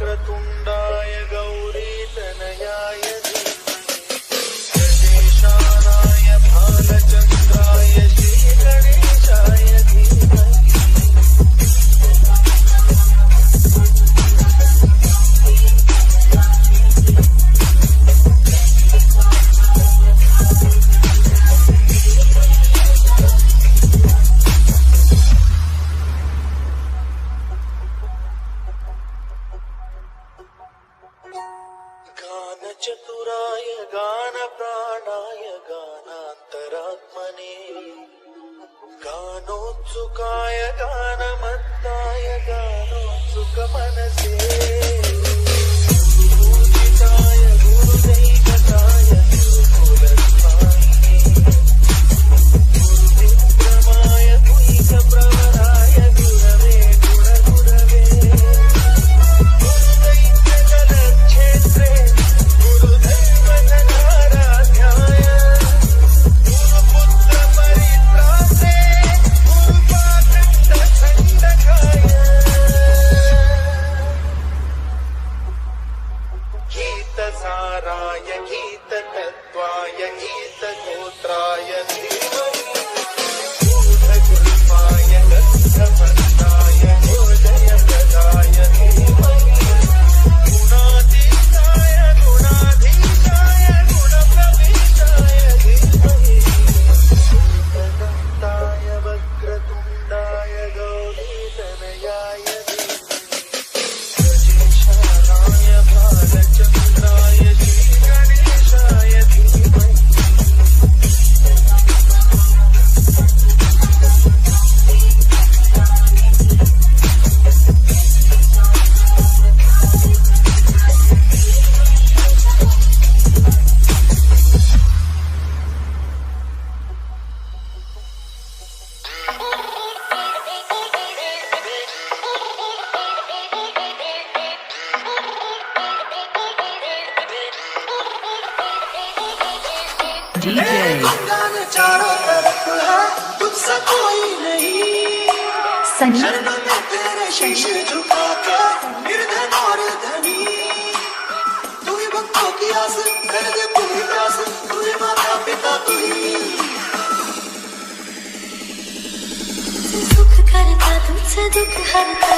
वक्रतुंडाय गौरीतनयाय गजेशानाय भालचन्द्राय श्रीगणेशाय धीमहि। चतुराय गान प्राणाय गानान्तरात्मने गानोत्सुकाय गानमत्ताय गानोत्सुक मनसे गुरुपूजिताय गुरुदैवताय गुरुकुलस्थायिने गुरुविक्रमाय गुहितप्रवराय गुरवे गुणगुरवे गुरुदैत्यजलक्षेत्रे गीतसाराय गीततत्त्वाय गीतगोत्राय धीमहि गूढगुल्माय गन्धमन्दाय गोजयप्रदाय धीमहि गुणातीताय गुणाधीशाय गुणप्रविष्टाय धीमहि एकदन्ताय वक्रतुण्डाय गौरीतनयाय गजेशानाय भालचन्द्राय श्रीगणेशाय धीमहि। चारों तरफ है तुझसा कोई नहीं, चरणों में तेरे शीश झुका के निर्धन और धनी। तू ही भक्तों की आस, कर दे पूरी प्यास, तू ही माता पिता तू ही। सुख करता तुमसे दुख हरता,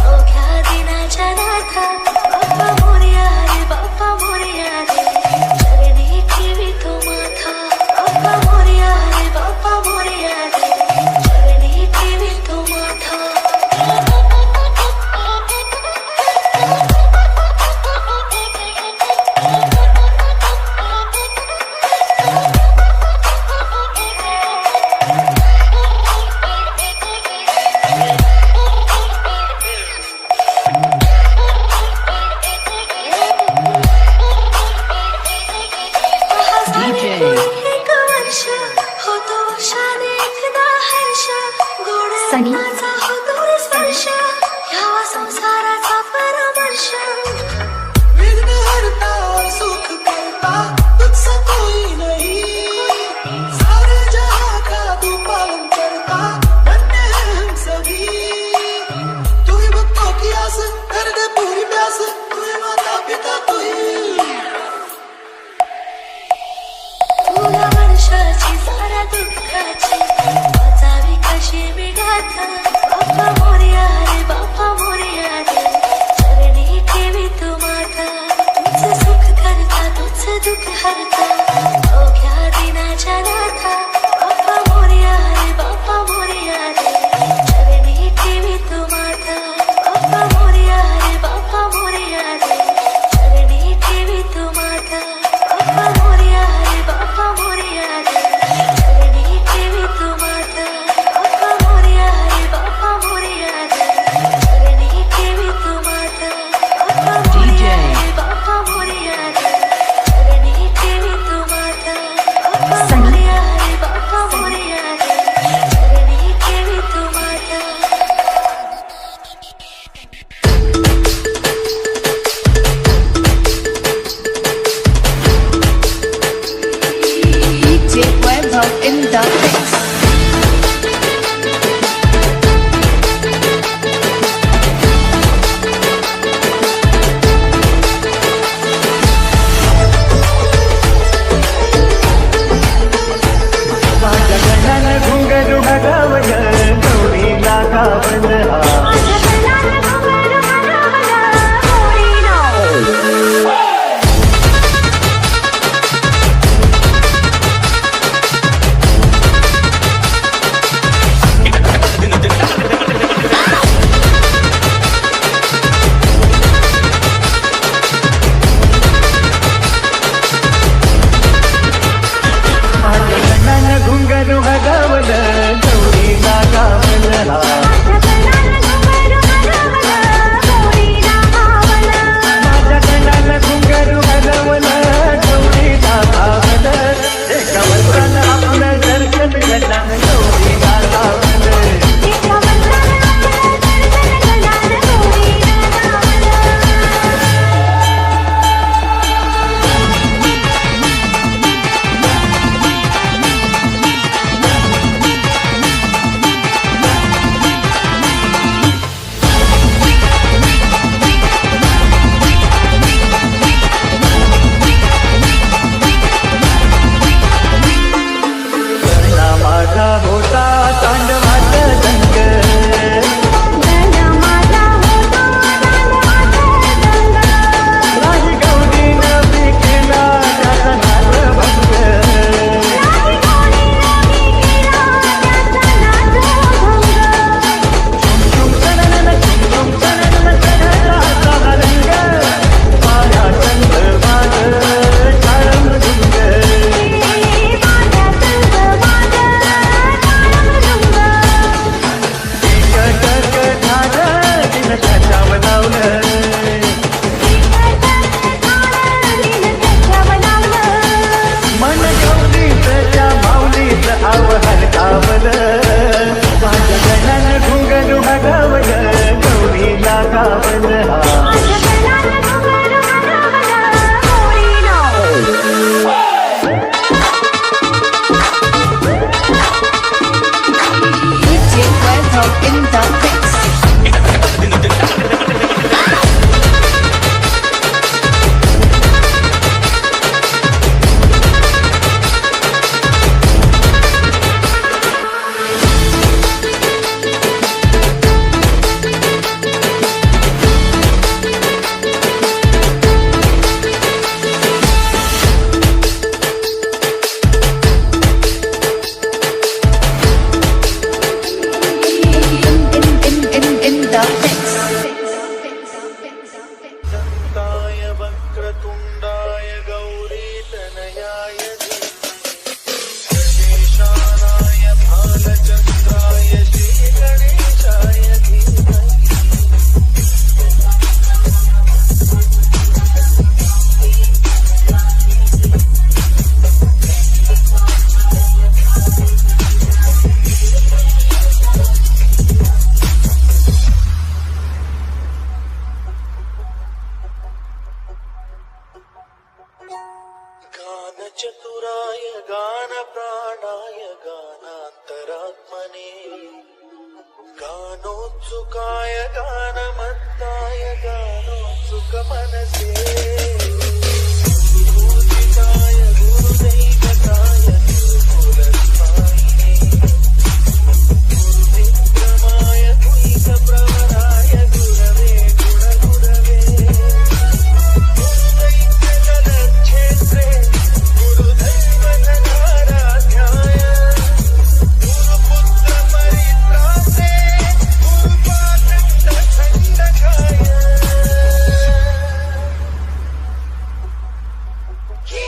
ओ क्या दिनाचा नाथा। बाप्पा मोरया रे, बाप्पा मोरया रे, चरणी ठेवी तो माथा। बाप्पा मोरया रे, बाप्पा मोरया रे, चरणी ठेवी तो माथा। सनी संसाराचा परामर्श विघ्न हरता और सुख करता तुझसा कोई नहीं, सारे जहां का तू पालन करता, धन्य है हम सभी। तू ही भक्तों की आस, कर दे पूरी प्यास, तू ही माता पिता तू ही। तुला वर्षाची सारा दुःखाची वाचावी कशी मी गाथा। गानोत्सुकाय गानमत्ताय गानोत्सुक मनसे गुरुपूजिताय गुरुदैवताय गुरुकुलस्थायिने गुरुविक्रमाय गुह्यप्रवराय गुरवे गुणगुरवे गुरुदैत्यजलक्षेत्रे गुरुदैवतकाराध्याय गुरुपुत्रपरित्रात्रे गुरुपादण्डखण्डकाय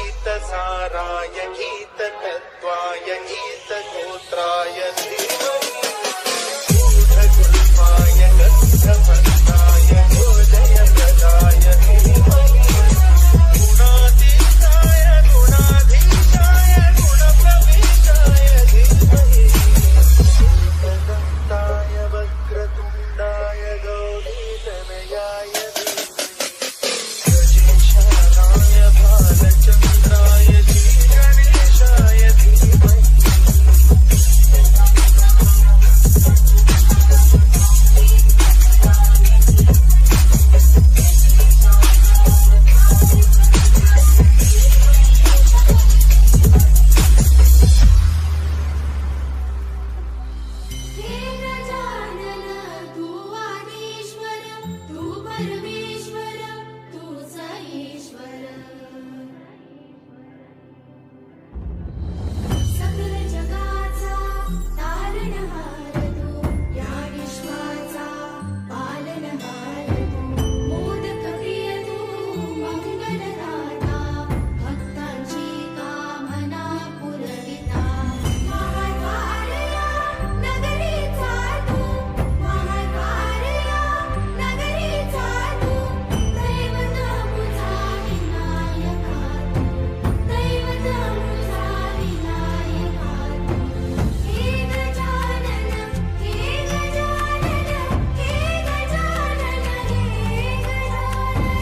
गीतसाराय गीततत्त्वाय गीतगोत्राय गूढगुल्माय गन्धभक्ताय गोजयप्रदाय गुणातीताय गुणाधीशाय गुणप्रविष्टाय धीमहि एकदन्ताय वक्रतुण्डाय गौरीतनयाय गजेशानाय भालचन्द्राय श्रीगणेशाय धीमहि हे गजानन तू आदिश्वर तू परमेश्वर तूच ईश्वर सकल जगाचा तारणहार तू या विश्वाचा पालनहार तू मोदक प्रिय तू मंगलदाता भक्तांची कामना पुरविता महाद्वारया नगरीचा तू महाद्वारया नगरीचा तू दैवत मुझा विनायका तू दैवत मुझा विनायका तू हे गजानन हे गजानन हे गजानन हे गजानन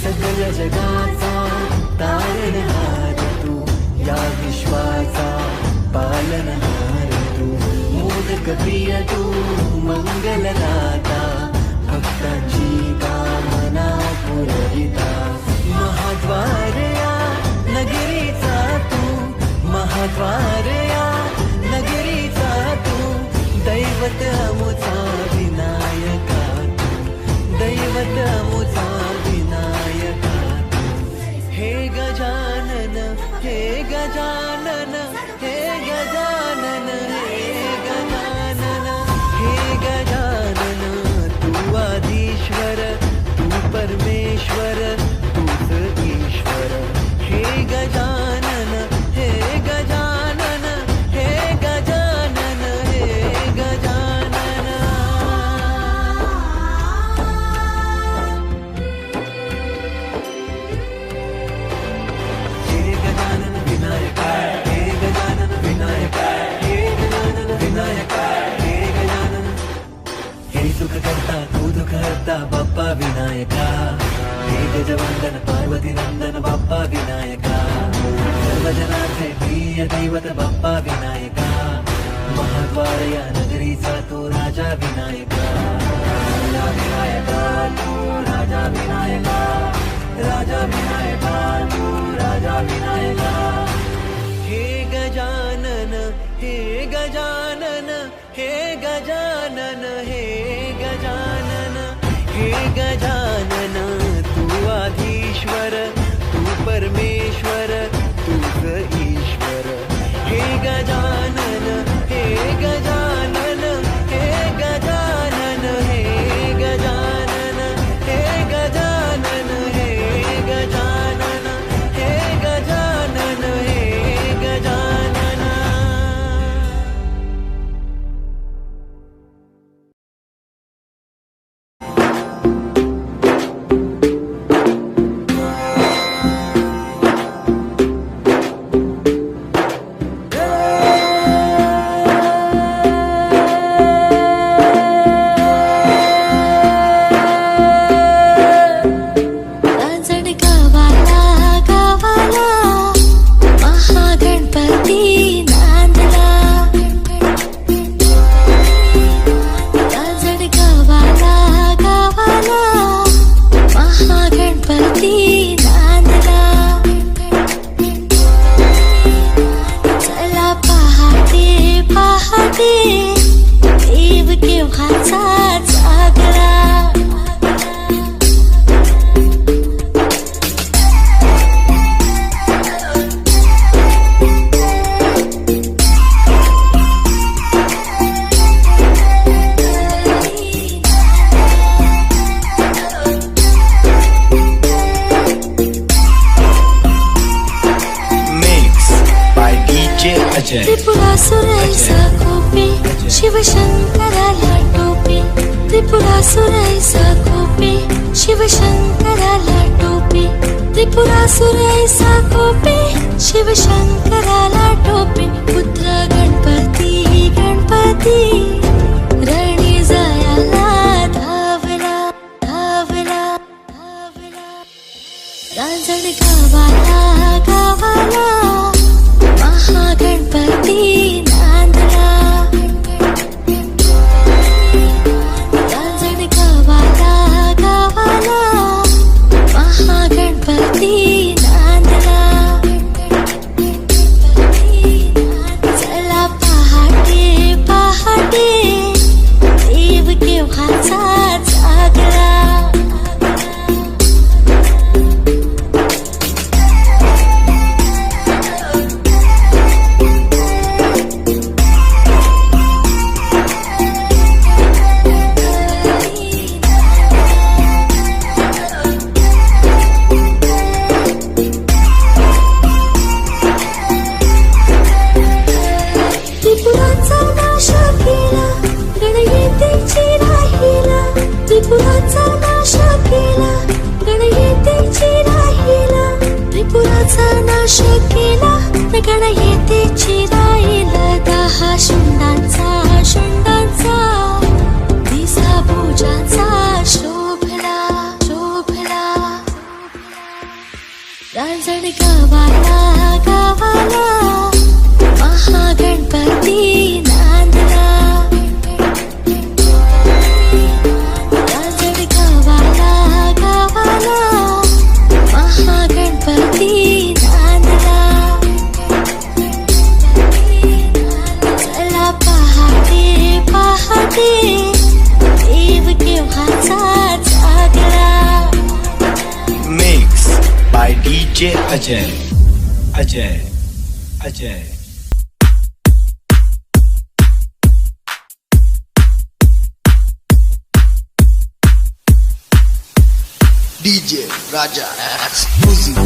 सकल जगाचा तारणहार तू या विश्वाचा पालनहार तू मोदक प्रिय तू मंगलदाता भक्तांची कामना पुरविता महाद्वारया नगरीचा तू महाद्वारया नगरीचा तू दैवत अमुचा विनायका तू दैवत अमुचा विनायका तू हे गजानन हे गजानन हे गजानन हे गजानन हे गजानन तू आदिश्वर तू परमेश्वर तूच ईश्वर हे गजानन हे गजानन हे गजानन हे गजानन हे गजानन विनायका हे गजानन विनायका हे गजानन विनायका हे गजानन हे सुख करता तू दुःख हरता बाप्पा विनायका हे गजवंदन पार्वती नंदन बाप्पा विनायका सर्वजनाचे प्रिय दैवत बाप्पा विनायका महाद्वारया नगरीचा तू राजा विनायका राजा विनायका तू राजा विनायका राजा विनायका तू राजा विनायका हे गजानन हे गजानन हे गजानन हे गजानन हे गजानन तू आधीश्वर तू परमेश्वर तूच ईश्वर हे गजानन हे गजानन हे गजानन हे गजानन हे गजानन हे गजानन हे गजानन हे गजानन शिवशंकराला टोपी त्रिपुरासुर ऐसा कोपी शिवशंकराला टोपी त्रिपुरासुर ऐसा कोपी शिवशंकराला टोपी पुत्र गणपती गणपती रणी जायाला धावला धावला धावला रांजण गावाला गावाला महागणपती नांदला रांजण गावाला गावाला महागणपती नांदला चला पहाटे पहाटे देव केव्हाचा जागला त्रिपुराचा नाश केला गणयेतीची राहिला त्रिपुराचा नाश केला गणयेतीची राहिला त्रिपुराचा नाश केला गणयेतीची राहिला 10 शुंडांचा दिसा पूजाचा शोभला शोभला रांजण गावाला गावाला महागणपती नांदला रांजण गावाला गावाला महागणपती नांदला चला पहाटे पहाटे देव केव्हाचा जागला Mix by DJ Ajay. Ajay. Ajay. DJ Raja exclusive.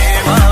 देवा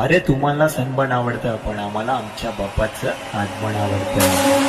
अरे तुम्हाला सनबर्न आवडतं पण आम्हाला आमच्या बापाचं आगमन आवडतं.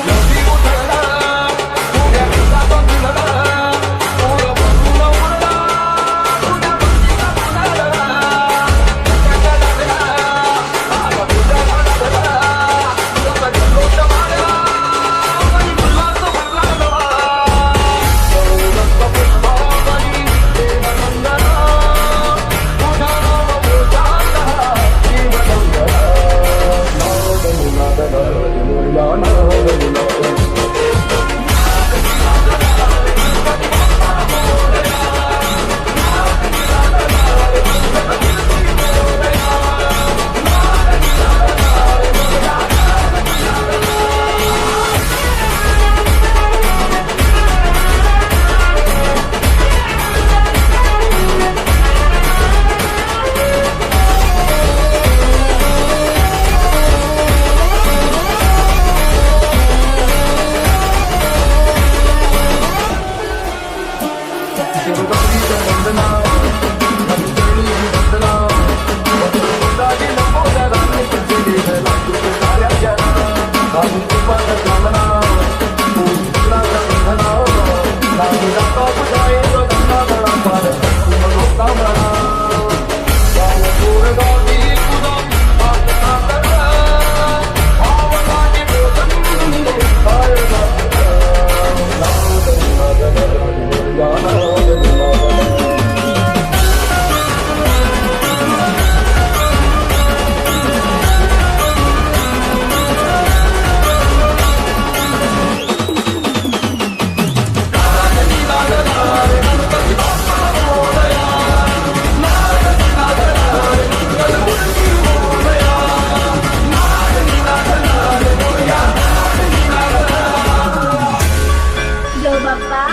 देव बाप्पा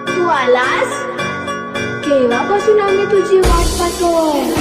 तू आलास. केव्हापासून आम्ही तुझी वाट पाहतोय.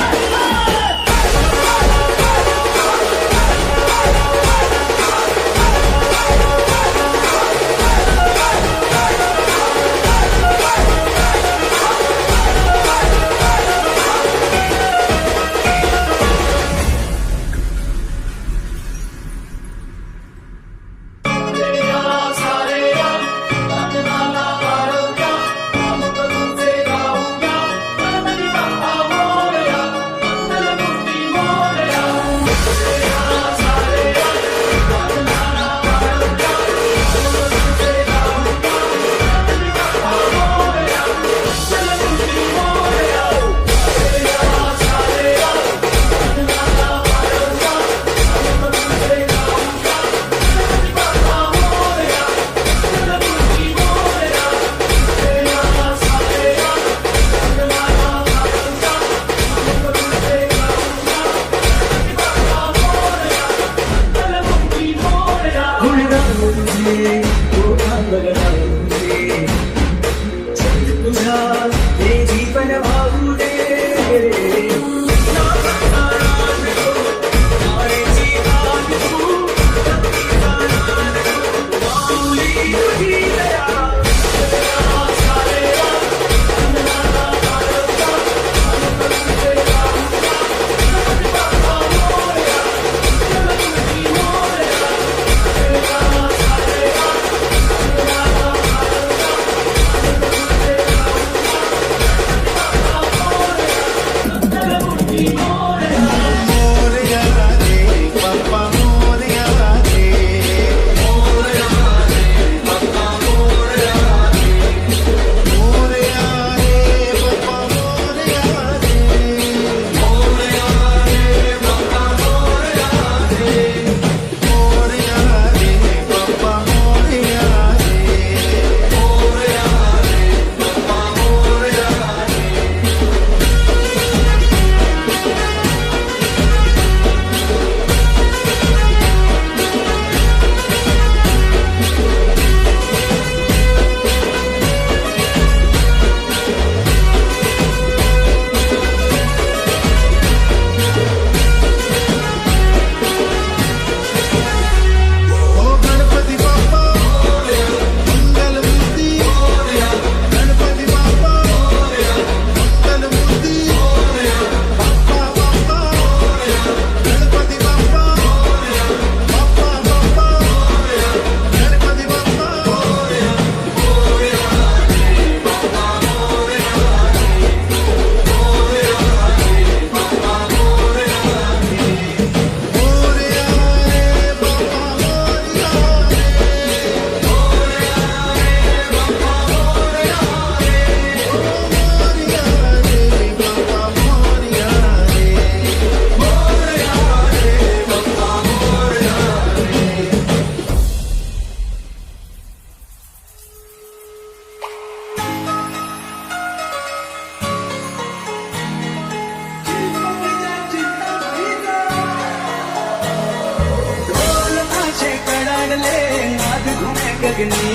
कडाडले नाद घुमे गगनी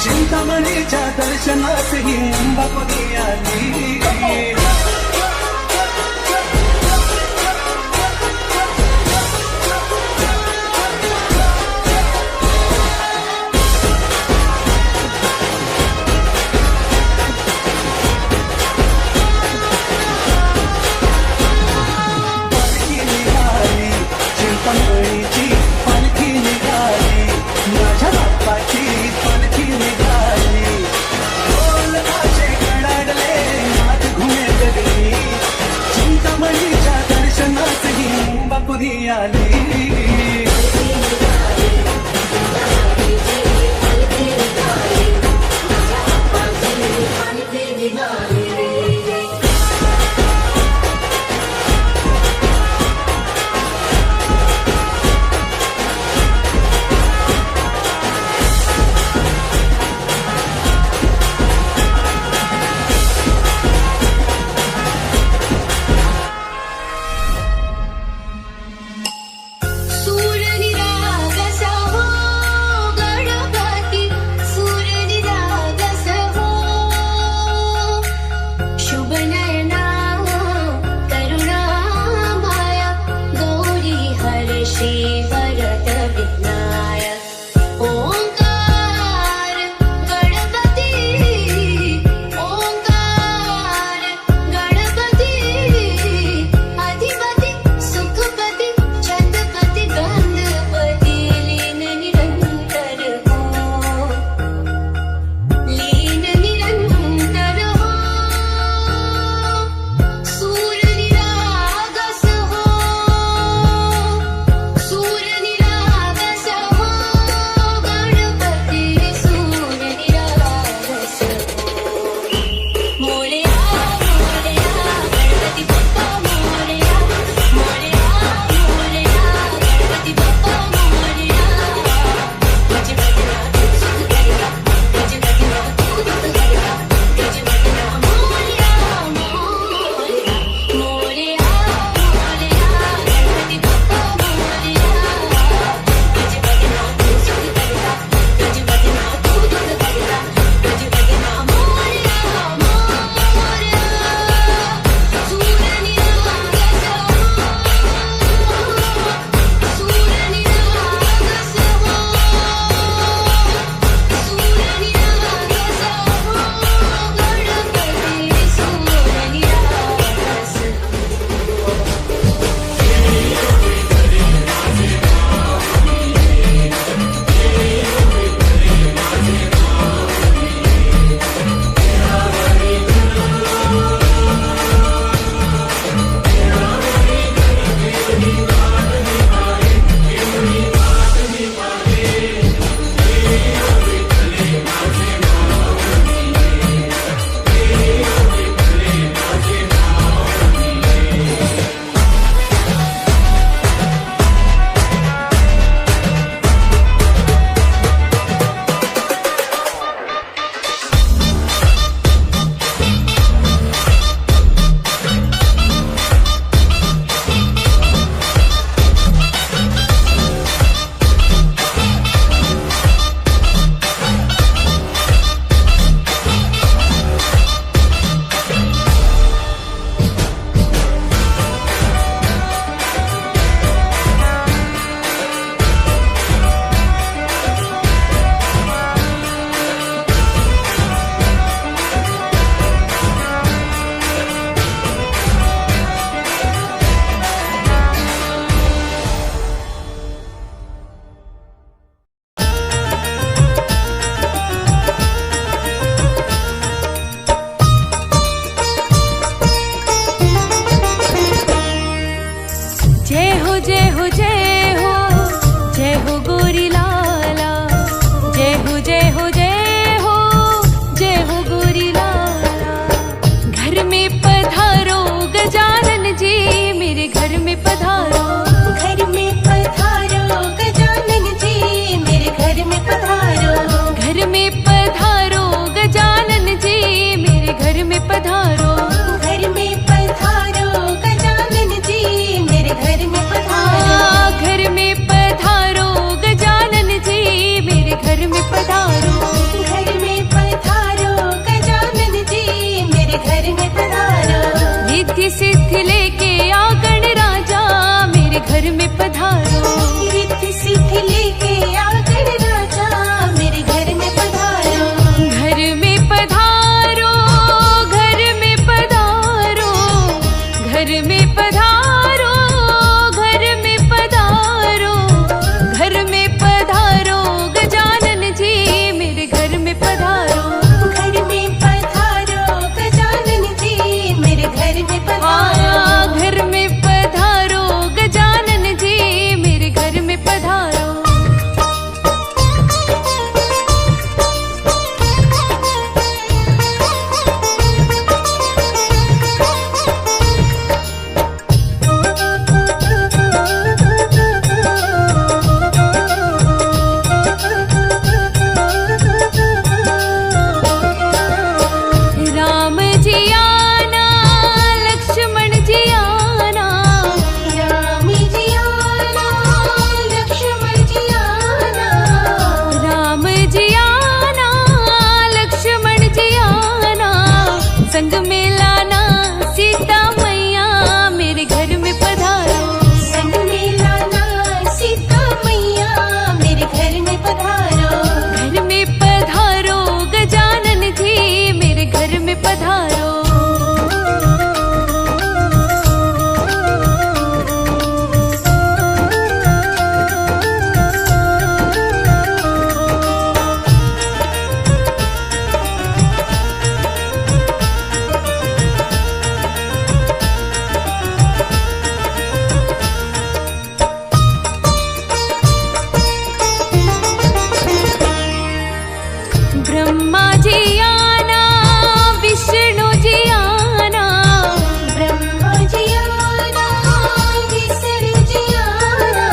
चिंतामणीच्या दर्शनातही मुंबापुरी आली चिंतामणीची पालखी निघाली माझ्या बाप्पाची पालखी निघाली ढोल ताशे कडाडले नाद घुमे गगनी चिंतामणीच्या दर्शनातही मुंबापुरी आली रिद्धि सिद्धि लेके आ गण राजा मेरे घर में पधारो। रिद्धि सिद्धि लेके आ गण राजा मेरे घर में पधारो। घर में पधारो, घर में पधारो, घर में पधारो, घर में पधारो, घर में पधारो गजानन जी मेरे घर में पधारो। घर में पधारो गजानन जी मेरे घर में पधारो। घर में पधारो गजानन जी मेरे घर में पधारो। राम जी आना, लक्ष्मण जी आना, राम जी आना, लक्ष्मण जी आना। राम जी आना, लक्ष्मण जी आना, संग में लाना सीता मैया मेरे घर में पधारो। संग में लाना सीता मैया मेरे घर में पधारो। घर में पधारो गजानन जी मेरे घर में पधारो। ब्रह्मा जी आना, विष्णु जी आना, ब्रह्मा जी आना, विष्णु जी आना।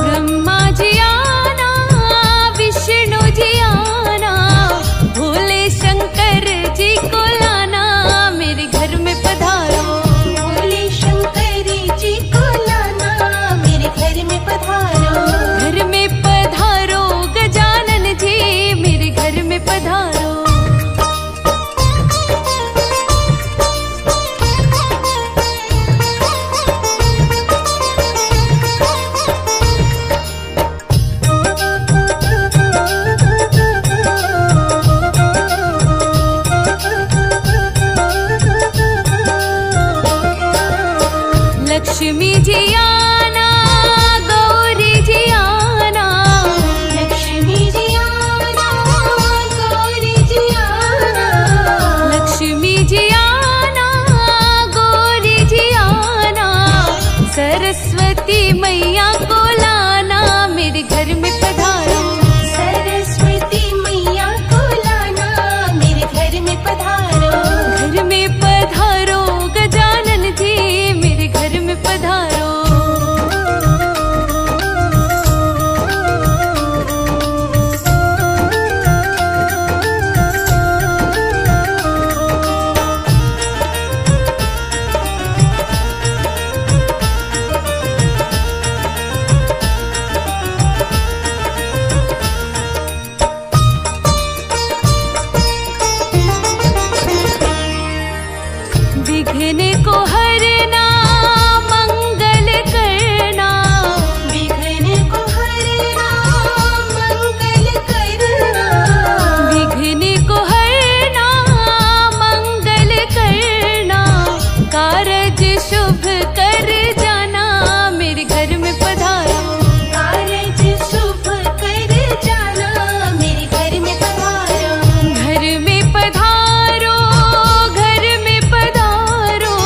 ब्रह्मा जी आना, विष्णु जी आना, भोले शंकर जी को लाना मेरे घर में पधारो। भोले शंकर जी को लाना मेरे घर में पधारो। घर में पधारो गजानन जी मेरे घर में पधारो। लक्ष्मी जी आना, गौरी जी आना, लक्ष्मी जी आना, गौरी जी आना। लक्ष्मी जी आना, गौरी जी आना, सरस्वती मैया को लाना मेरे घर में पधारो। सरस्वती मैया को लाना मेरे घर में पधारो। घर में पधारो गजानन जी मेरे घर में पधारो। विघ्न को हरना, मंगल करना, विघ्न को हरना, मंगल करना। विघ्न को हरना, मंगल करना, कारज शुभ कर जाना मेरे घर में पधारो। कारज शुभ कर जाना मेरे घर में पधारो। घर में पधारो, घर में पधारो,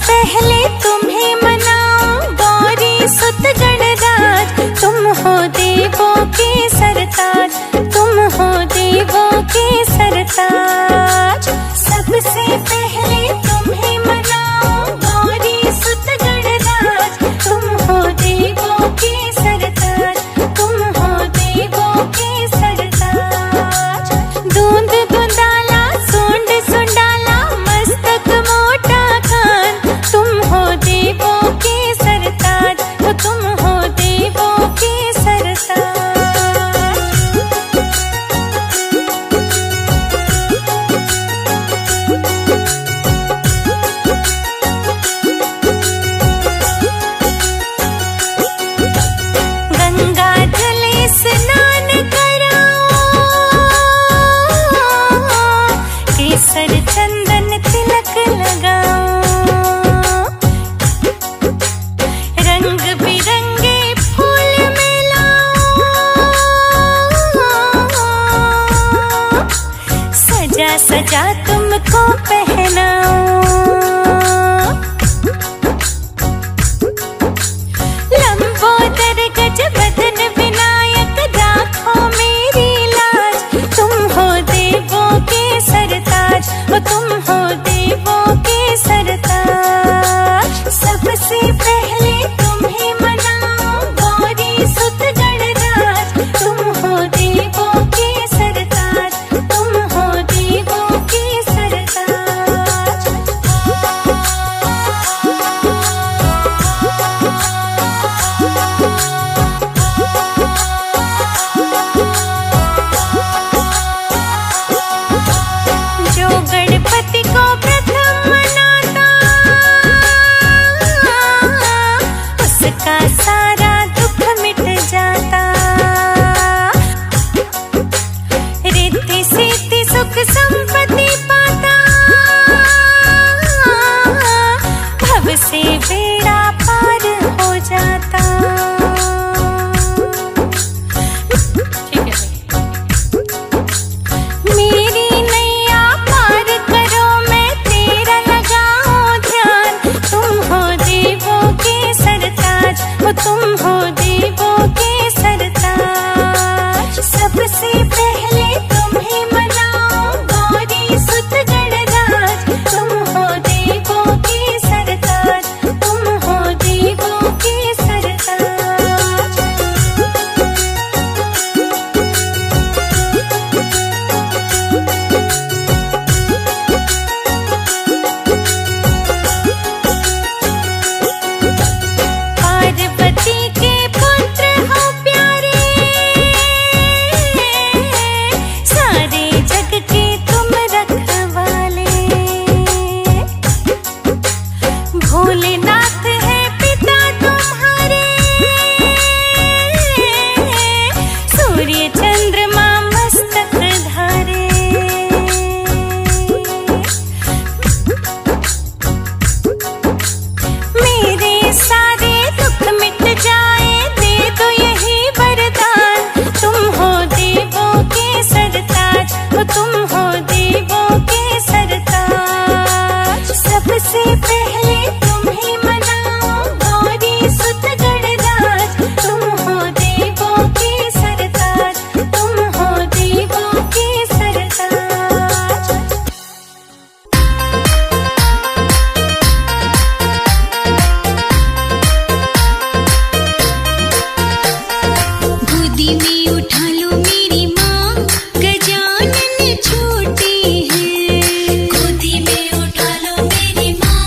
पहले तुम्हें मनाऊं गौरी सुत गणराज। तुम हो देवों के सरताज, तुम हो देवों के सरताज। सबसे पहले तुम्हें मनाऊं गौरी सुत गणराज। तुम हो देवों के सरताज, तुम हो देवों के सरताज। दूंद दुंदाला सूंड सुंडाला मस्तक मोटा कान। तुम हो देवों के सरताज, तुम हो देवों के सरताज। गंगा जले स्नान कराओ, केसर चंदन तिलक लगाओ। रंग बिरंगे फूल मिलाओ, सजा सजा तुमको पहनाओ। लंबोदर गज बदन विनायक राखो मेरी लाज। तुम हो देवों के सरताज, तुम हो देवों के सरताज। सबसे पहले तुम्हें मनाऊं गौरी सुत गणराज। तुम हो देवों के सरताज, तुम हो देवों के सरताज। जो गणपति को प्रथम मनाता, उसका सारा दुख मिट जाता। रिद्धि सिद्धि सुख संपत्ति पाता, भव से बेड़ा पार हो जाता। मेरी नैया पार करो मैं तेरा लगाऊं ध्यान। तुम हो देवों के सरताज, तुम हो देवों के सरताज। सबसे पहले तुम्हें मनाऊं गौरी सुत गणराज। तुम हो देवों के सरताज, तुम हो देवों के सरताज। पार्वती के पुत्र हो प्यारे, सारे जग के तुम रखवाले। भोलेनाथ है पिता तुम्हारे, सूर्य चंद्रमा मस्तक धारे। मेरे सारे दुख मिट जाए दे दो यही वरदान। तुम हो देवों के सरताज, तुम हो देवों के सरताज। सबसे पहले तुम्हें मनाऊं गौरी सुत गणराज। तुम हो देवों के सरताज, तुम हो देवों के सरताज। गोदी में उठा लो मेरी माँ, गजानन छोटे हैं। गोदी में उठा लो मेरी माँ,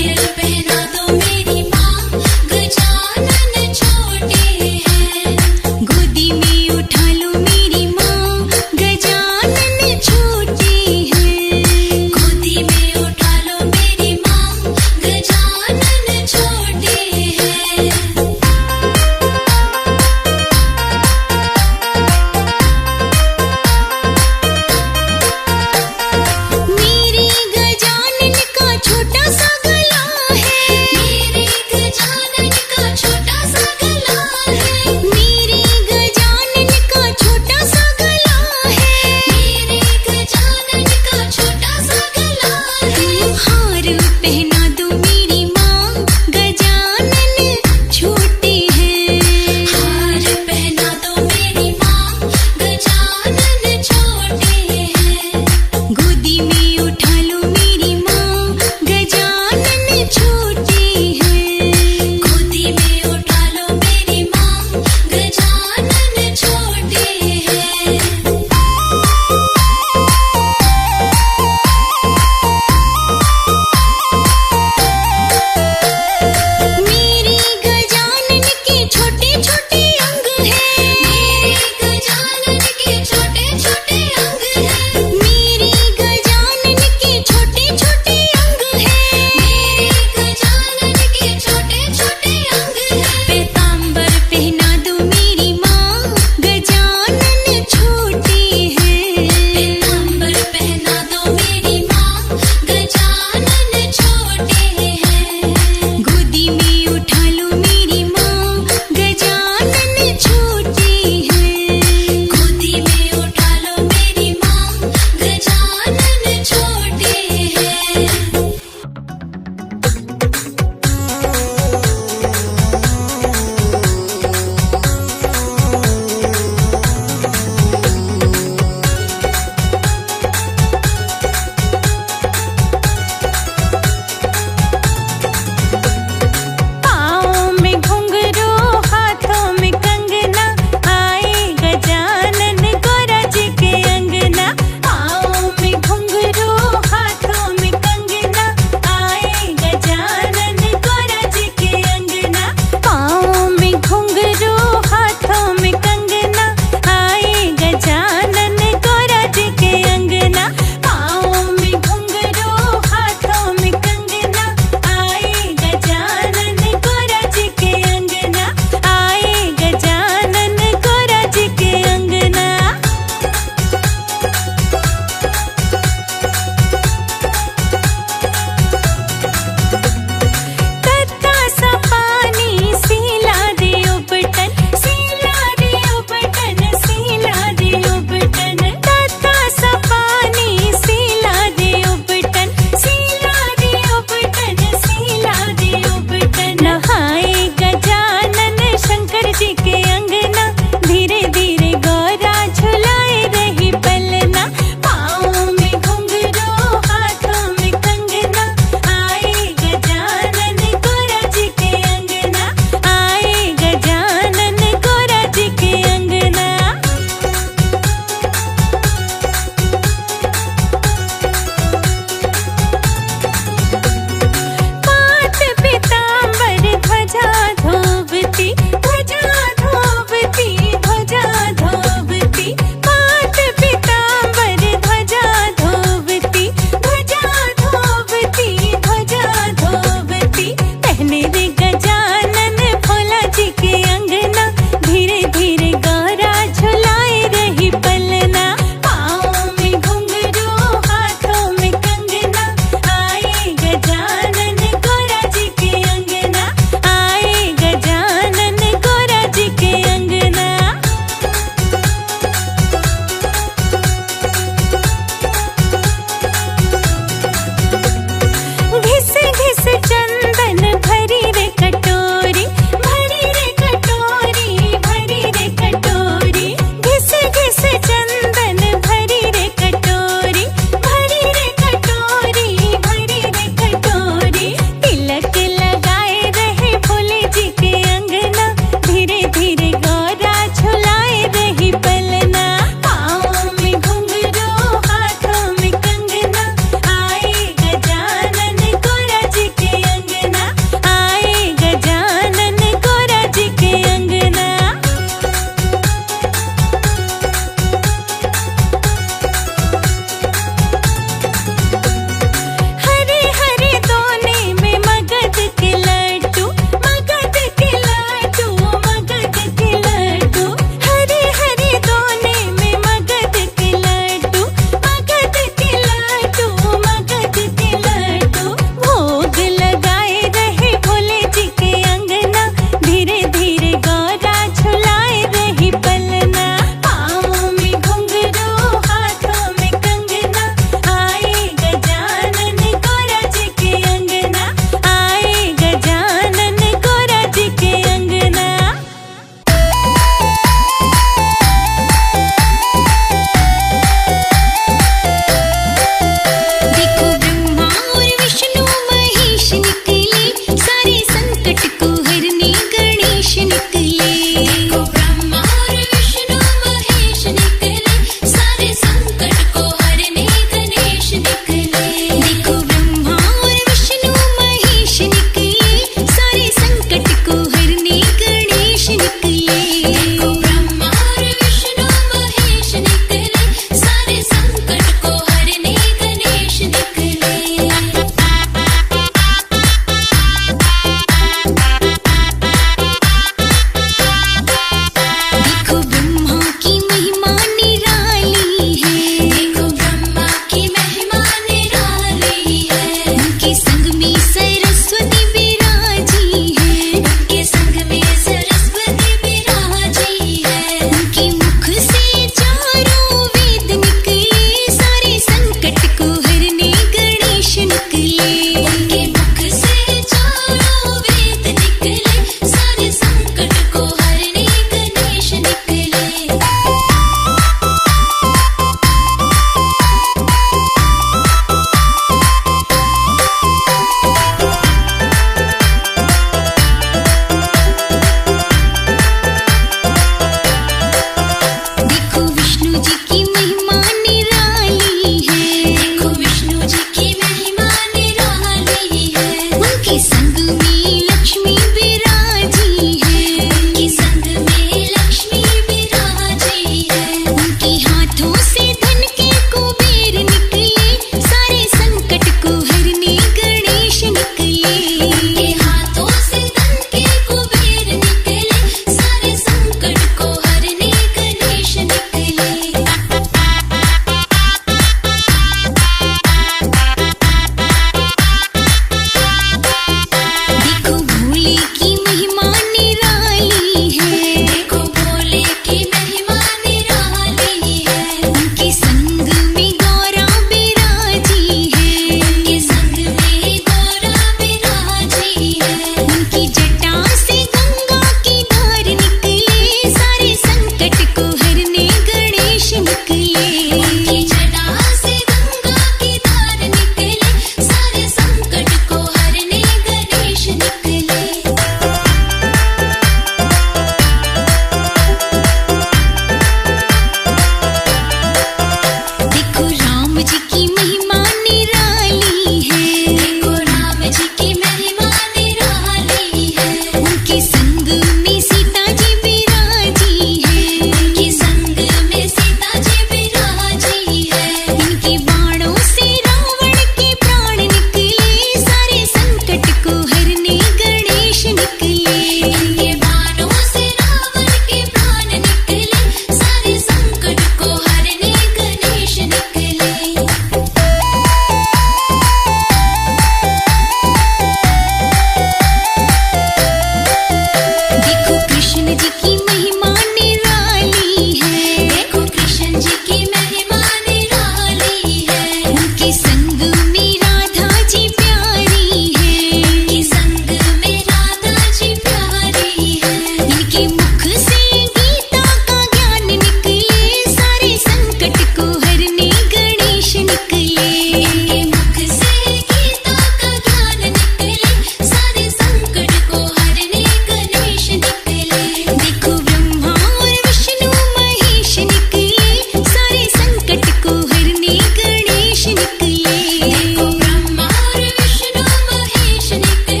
निकले, देखो ब्रह्मा और विष्णु महेश निकले,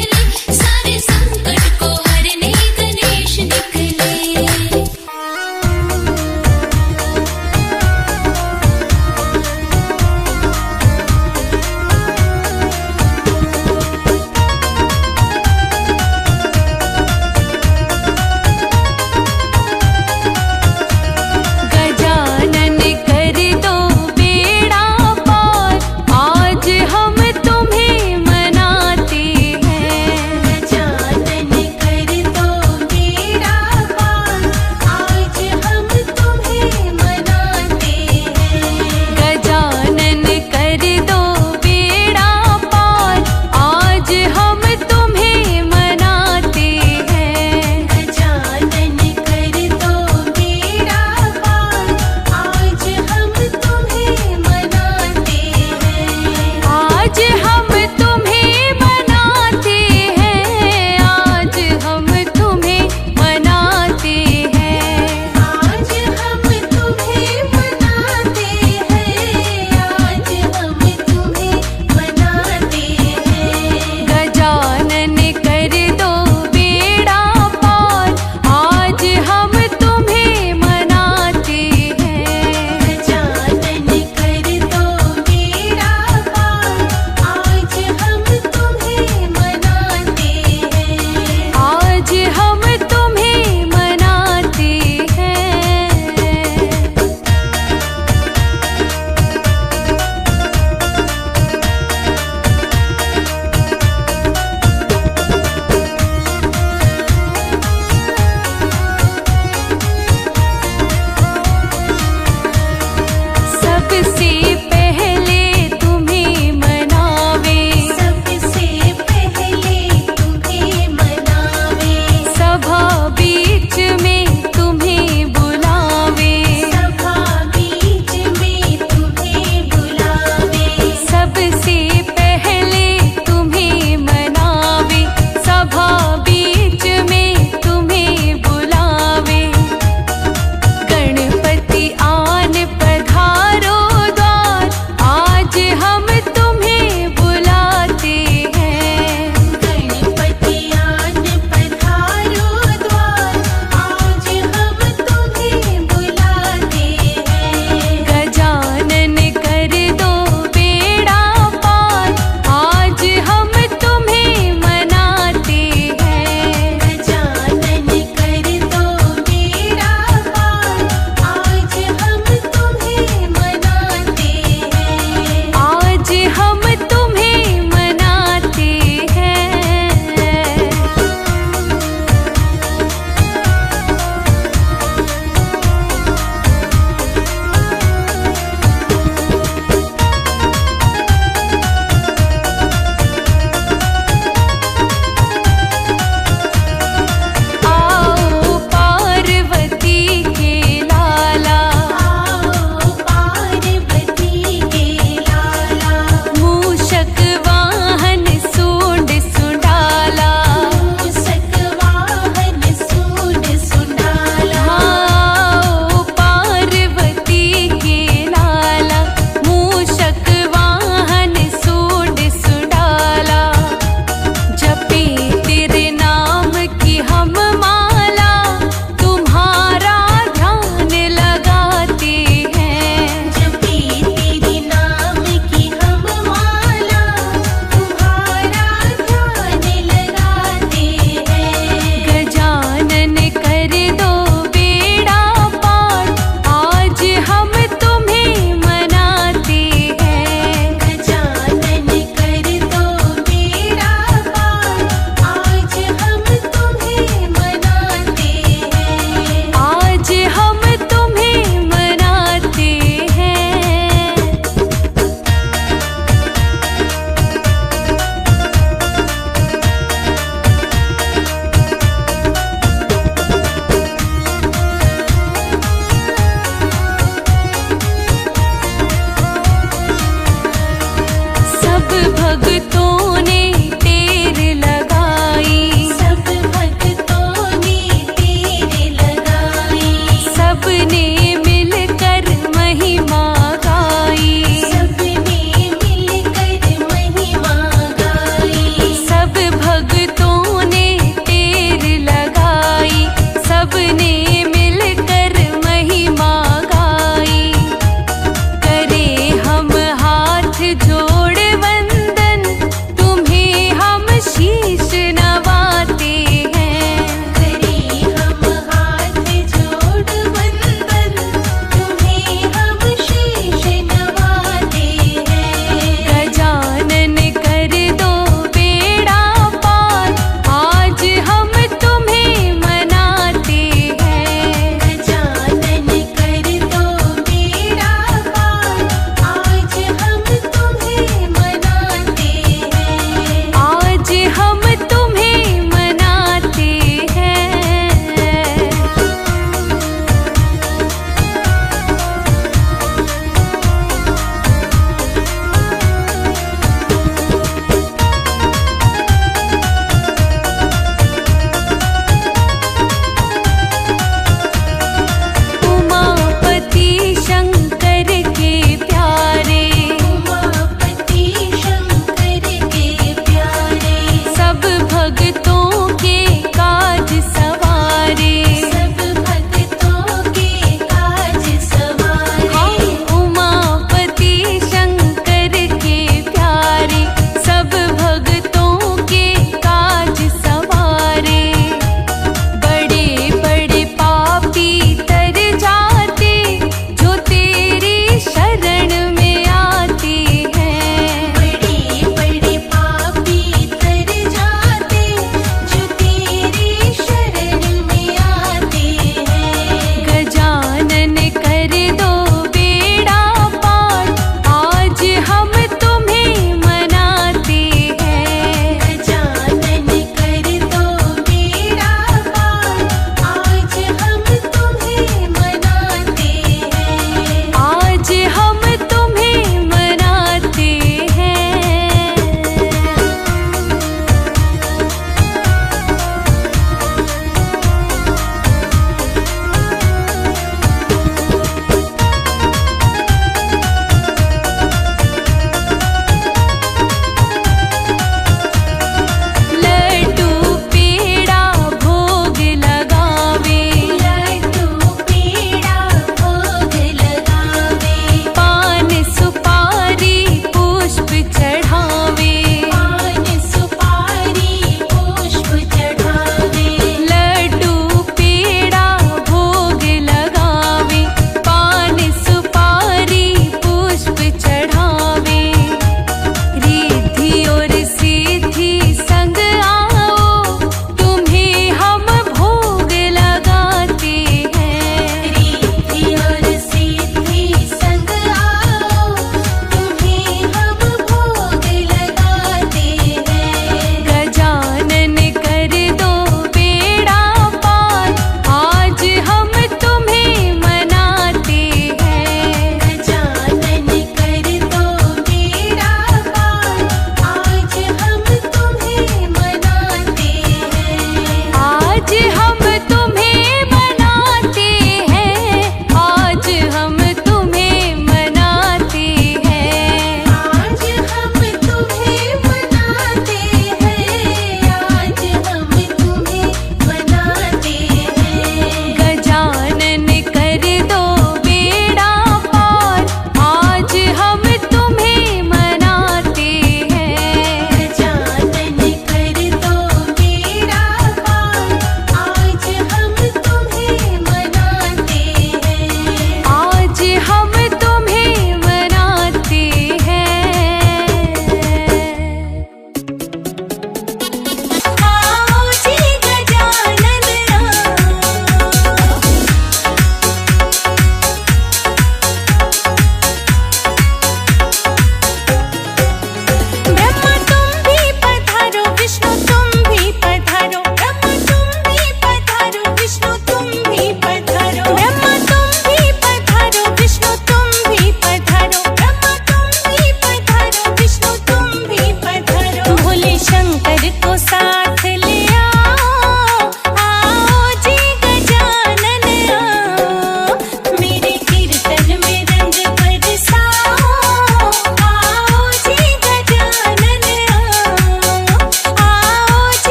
सारे संकट को हरने गणेश निकले। गजानन कर दो बेड़ा पार,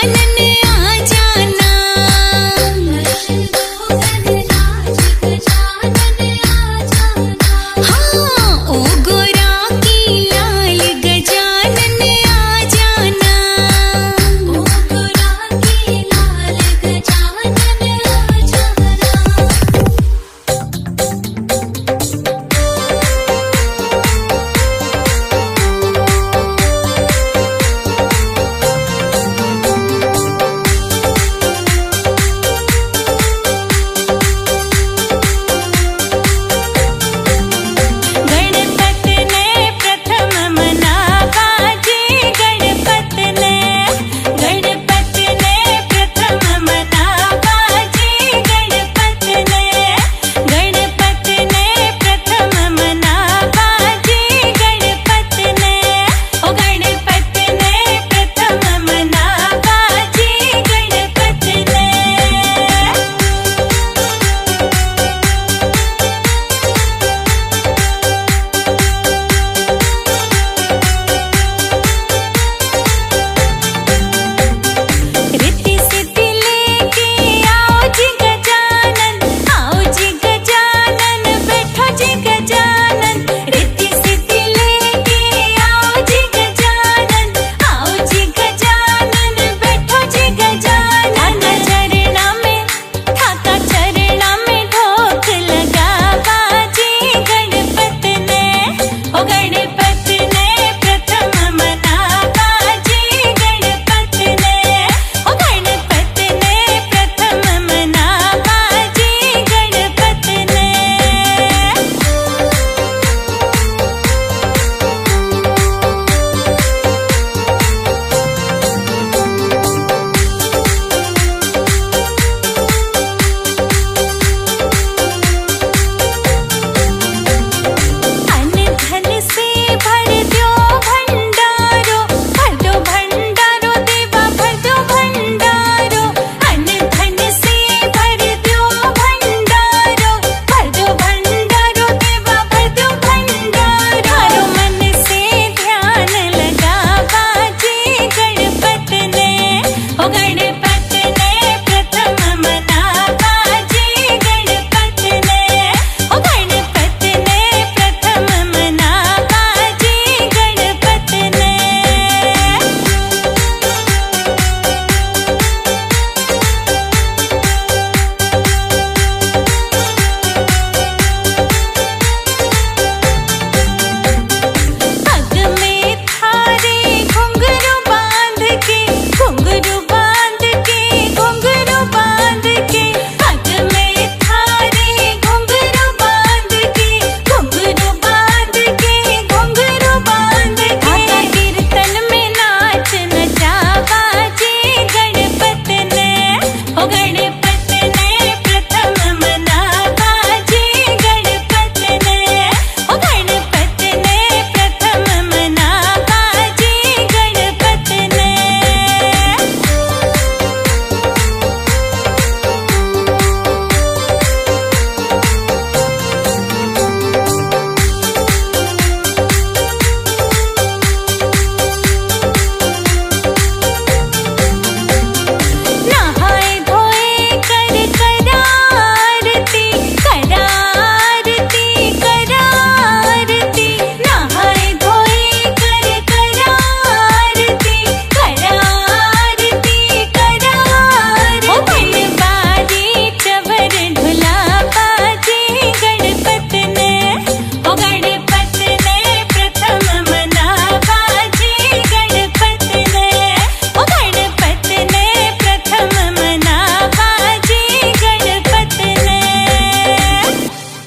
कानन